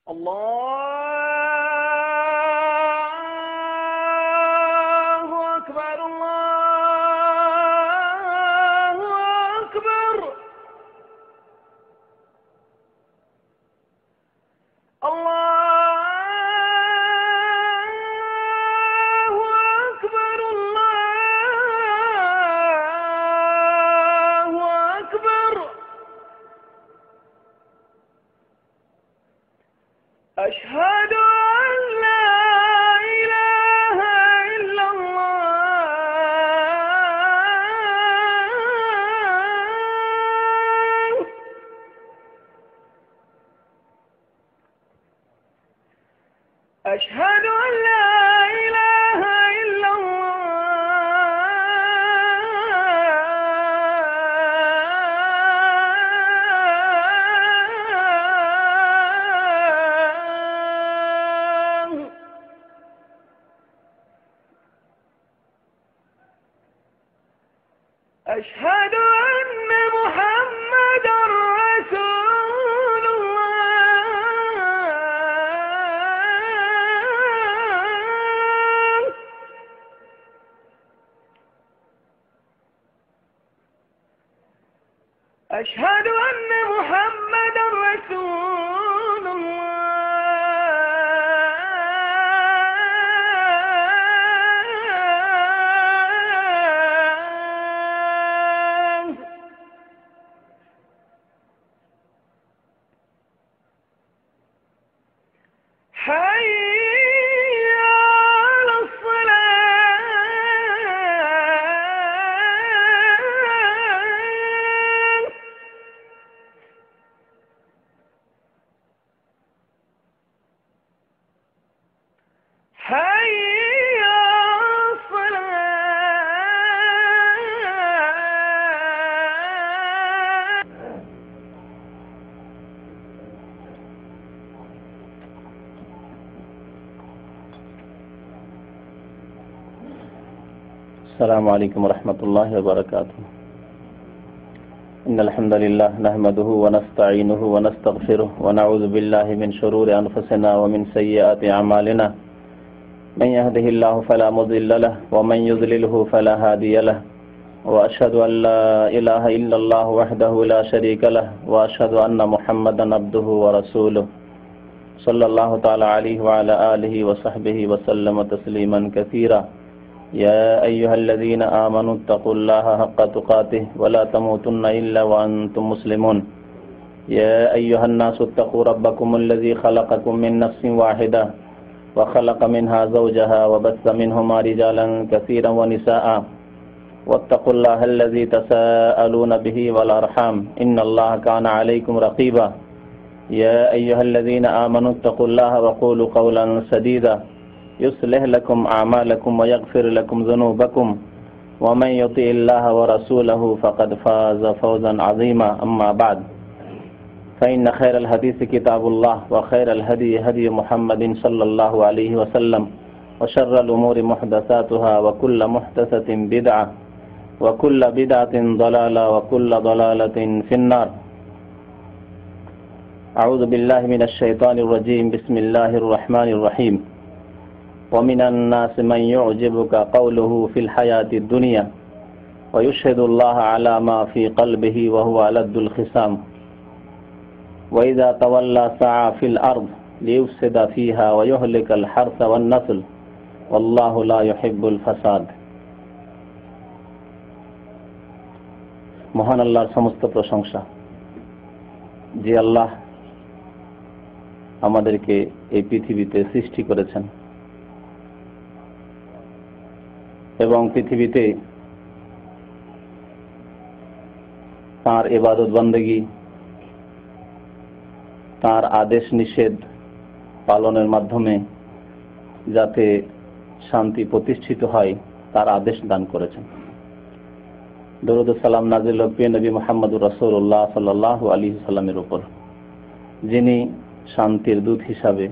الله أكبر الله أكبر الله أكبر الله أكبر أشهد أن لا إله إلا الله أشهد أن لا إله إلا الله أشهد أن محمدا رسول الله أشهد أن محمدا رسول الله حي على الصلاة حي على الصلاة السلام عليكم ورحمة الله وبركاته. إن الحمد لله نحمده ونستعينه ونستغفره ونعوذ بالله من شرور أنفسنا ومن سيئات أعمالنا من يهده الله فلا مضل له ومن يضلله فلا هادي له وأشهد أن لا إله إلا الله وحده لا شريك له وأشهد أن محمدا عبده ورسوله صلى الله تعالى عليه وعلى آله وصحبه وسلم تسليما كثيرا. يا أيها الذين آمنوا اتقوا الله حق تقاته ولا تموتن إلا وأنتم مسلمون. يا أيها الناس اتقوا ربكم الذي خلقكم من نفس واحدة وخلق منها زوجها وبث منهما رجالا كثيرا ونساء واتقوا الله الذي تساءلون به والأرحام إن الله كان عليكم رقيبا. يا أيها الذين آمنوا اتقوا الله وقولوا قولا سديدا يصلح لكم أعمالكم ويغفر لكم ذنوبكم ومن يطع الله ورسوله فقد فاز فوزا عظيما. أما بعد فإن خير الحديث كتاب الله وخير الهدي هدي محمد صلى الله عليه وسلم وشر الأمور محدثاتها وكل محدثة بدعة وكل بدعة ضلالة وكل ضلالة في النار. أعوذ بالله من الشيطان الرجيم. بسم الله الرحمن الرحيم. ومن الناس من يعجبك قوله في الحياة الدنيا ويشهد الله على ما في قلبه وهو ألد الخصام وإذا تولى سعى في الأرض ليفسد فيها ويهلك الحرث والنسل والله لا يحب الفساد. মহান আল্লাহর সমস্ত প্রশংসা, যে আল্লাহ আমাদেরকে এই পৃথিবীতে সৃষ্টি করেছেন এবং পৃথিবীতে তাঁর ইবাদত বন্দেগী, তাঁর আদেশ নিষেধ পালনের মাধ্যমে যাতে শান্তি প্রতিষ্ঠিত হয় তার আদেশ দান করেছেন। দরুদ ও সালাম নাযিল হোক প্রিয় নবী মুহাম্মদুর রাসূলুল্লাহ সাল্লাল্লাহু আলাইহি সাল্লামের উপর, যিনি শান্তির দূত হিসাবে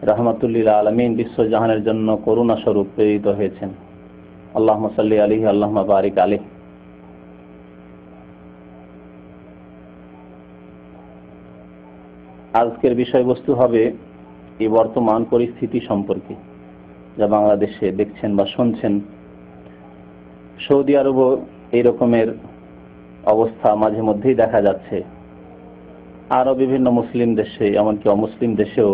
রাহমাতুল লিল আলামিন বিশ্বজাহানের জন্য করুণা স্বরূপ প্রেরিত হয়েছেন। আল্লাহুম্মা সাল্লি আলাইহি আল্লাহুম্মা বারিক আলাইহি। আজকের বিষয়বস্তু হবে এই বর্তমান পরিস্থিতি সম্পর্কে, যা বাংলাদেশে দেখছেন বা শুনছেন। সৌদি আরবও এই রকমের অবস্থা মাঝে মধ্যেই দেখা যাচ্ছে। আরো বিভিন্ন মুসলিম দেশে, এমনকি অমুসলিম দেশেও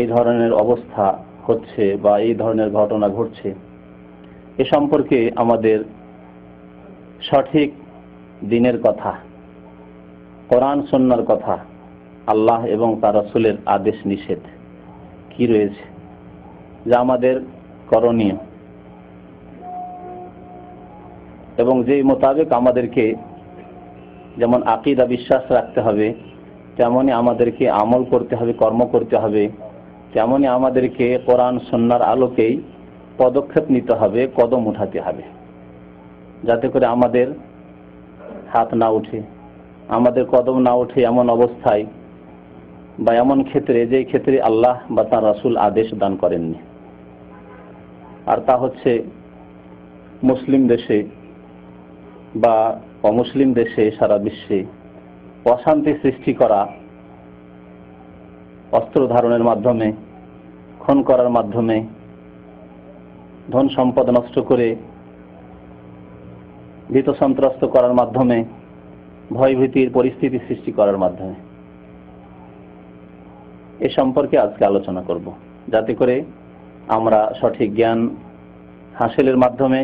এই ধরনের অবস্থা হচ্ছে বা এই ধরনের ঘটনা ঘটছে। এ সম্পর্কে আমাদের সঠিক দিনের কথা, কোরআন সুন্নাহর কথা, আল্লাহ এবং তার রাসূলের আদেশ নিষেধ কি রয়েছে, যা আমাদের করণীয় এবং যেই মোতাবেক আমাদেরকে যেমন আকীদা বিশ্বাস রাখতে হবে, তেমনি আমাদেরকে আমল করতে হবে, কর্ম করতে হবে, তেমনি আমাদেরকে কোরআন সুন্নাহর আলোকেই পদক্ষেপ নিতে হবে, কদম উঠাতে হবে, যাতে করে আমাদের হাত না উঠে, আমাদের কদম না উঠে এমন অবস্থায় বা এমন ক্ষেত্রে যেই ক্ষেত্রে আল্লাহ বা তার রাসূল আদেশ দান করেননি। আর তা হচ্ছে মুসলিম দেশে বা অমুসলিম দেশে সারা বিশ্বে অশান্তি সৃষ্টি করা, অস্ত্র ধারণের মাধ্যমে, খুন করার মাধ্যমে, ধন সম্পদ নষ্ট করে ভীত সন্ত্রস্ত করার মাধ্যমে, ভয়ভীতির পরিস্থিতি সৃষ্টি করার মাধ্যমে। এ সম্পর্কে আজকে আলোচনা করব, যাতে করে আমরা সঠিক জ্ঞান হাসিলের মাধ্যমে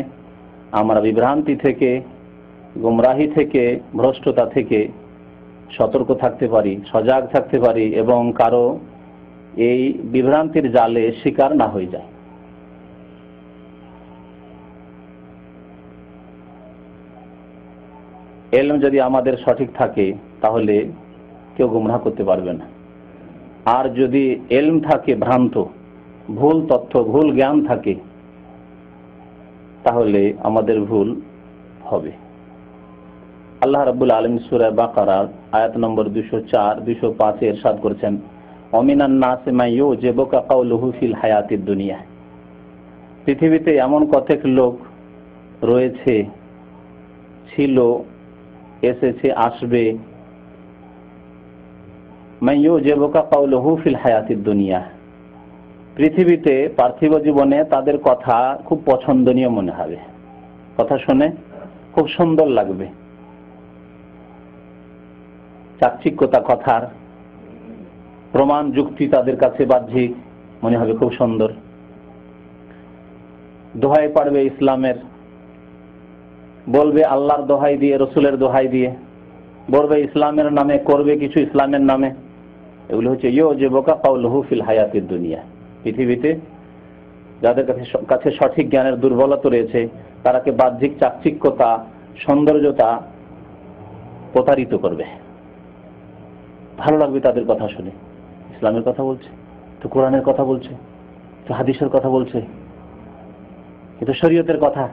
আমরা বিভ্রান্তি থেকে, গুমরাহি থেকে, ভ্রষ্টতা থেকে সতর্ক থাকতে পারি, সজাগ থাকতে পারি এবং কারো এই বিভ্রান্তির জালে শিকার না হয়ে যায়। এলম যদি আমাদের সঠিক থাকে তাহলে কেউ গুমরাহ করতে পারবে না। আর যদি এলম থাকে ভ্রান্ত, ভুল তথ্য, ভুল জ্ঞান থাকে, তাহলে আমাদের ভুল হবে। আল্লাহ রাব্বুল আলামিন সূরা বাকারার আয়াত নম্বর 204, 205 এ ইরশাদ করেছেন, অমিনান নাসি মান ইউজিবুকা কাউলুহু ফিল হায়াতিদ দুনিয়া। পৃথিবীতে এমন কতক লোক রয়েছে, ছিল, এসেছে, আসবে, মান ইউজিবুকা কাউলুহু ফিল হায়াতিদ দুনিয়া, পৃথিবীতে পার্থিব জীবনে তাদের কথা খুব পছন্দনীয় মনে হবে, কথা শুনে খুব সুন্দর লাগবে, চাকচিক্যতা কথার, প্রমাণ যুক্তি তাদের কাছে বাহ্যিক মনে হবে খুব সুন্দর, দোহাই পাড়বে ইসলামের, বলবে আল্লাহর দোহাই দিয়ে, রসুলের দোহাই দিয়ে, বলবে ইসলামের নামে, করবে কিছু ইসলামের নামে। এগুলো হচ্ছে ইউজিবুকা কাউলুহু ফিল হায়াতিদ দুনিয়া। পৃথিবীতে যাদের কাছে সঠিক জ্ঞানের দুর্বলতা রয়েছে, তারাকে বাহ্যিক চাকচিক্যতা, সৌন্দর্যতা প্রতারিত করবে। ভালো লাগবে তাদের কথা শুনে, ইসলামের কথা বলছে, তো কোরআনের কথা বলছে, তো হাদিসের কথা বলছে, কিন্তু শরীয়তের কথা,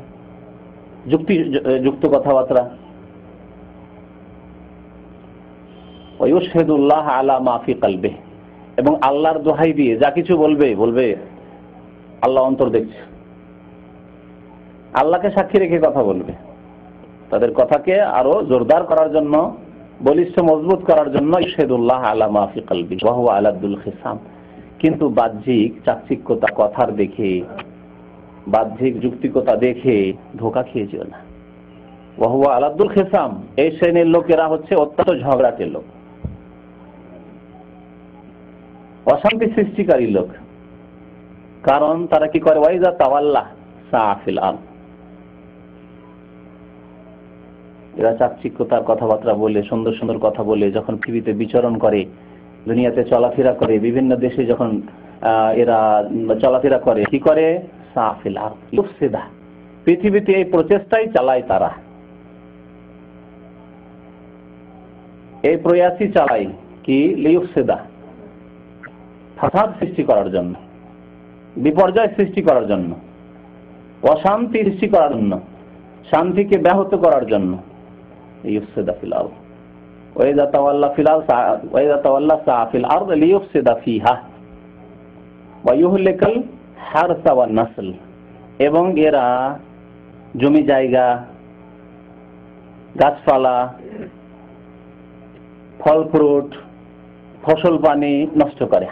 যুক্ত কথাবার্তা। ওয়ায়ুশহিদুল্লাহ আলা মা ফি কলবিহি, এবং আল্লাহর দোহাই দিয়ে যা কিছু বলবে আল্লাহ অন্তর দেখছে, আল্লাহকে সাক্ষী রেখে কথা বলবে। তাদের কথাকে আরো জোরদার করার জন্য, বলিষ্ঠ মজবুত করার জন্য ইশহিদুল্লাহ আলা মা ফি কলবিহি ওয়া হুয়া আলাদুল খিসাম। কিন্তু বাহ্যিক চাকচিক্যতা কথার দেখে, বাহ্যিক যুক্তিকতা দেখে ধোঁকা খেয়েছিল না। ওয়া হুয়া আলাদুল খিসাম, এই শ্রেণীর লোকেরা হচ্ছে অত্যন্ত ঝগড়াটে লোক, অশান্তি সৃষ্টিকারী লোক। কারণ তারা কি করে, ওয়াইজা তাওয়াল্লা সাআ ফিল আরদ, এরা চাকচিক্যতার কথাবার্তা বলে, সুন্দর সুন্দর কথা বলে যখন পৃথিবীতে বিচরণ করে, দুনিয়াতে চলাফেরা করে, বিভিন্ন দেশে যখন এরা চলাফেরা করে, কি করে, সাআ ফিল আরদ ইউফসিদা, পৃথিবীতে এই প্রচেষ্টাই চালায় তারা, এই প্রয়াসই চালায় কি, লিউফসিদা, ফাসাদ সৃষ্টি করার জন্য, বিপর্যয় সৃষ্টি করার জন্য, অশান্তি সৃষ্টি করার জন্য, শান্তিকে ব্যাহত করার জন্য। ইউফসিদা ফিল আরদ ওয়াইযা তাওয়াল্লা ফিল আরদ ওয়াইযা তাওয়াল্লা সাআ ফিল আরদ লিইউফসিদা ফিহা ওয়া ইউহলিকাল হারসা ওয়ান নাসল, এবং এরা জমি জায়গা, গাছপালা, ফল ফ্রুট, ফসল পানি নষ্ট করে।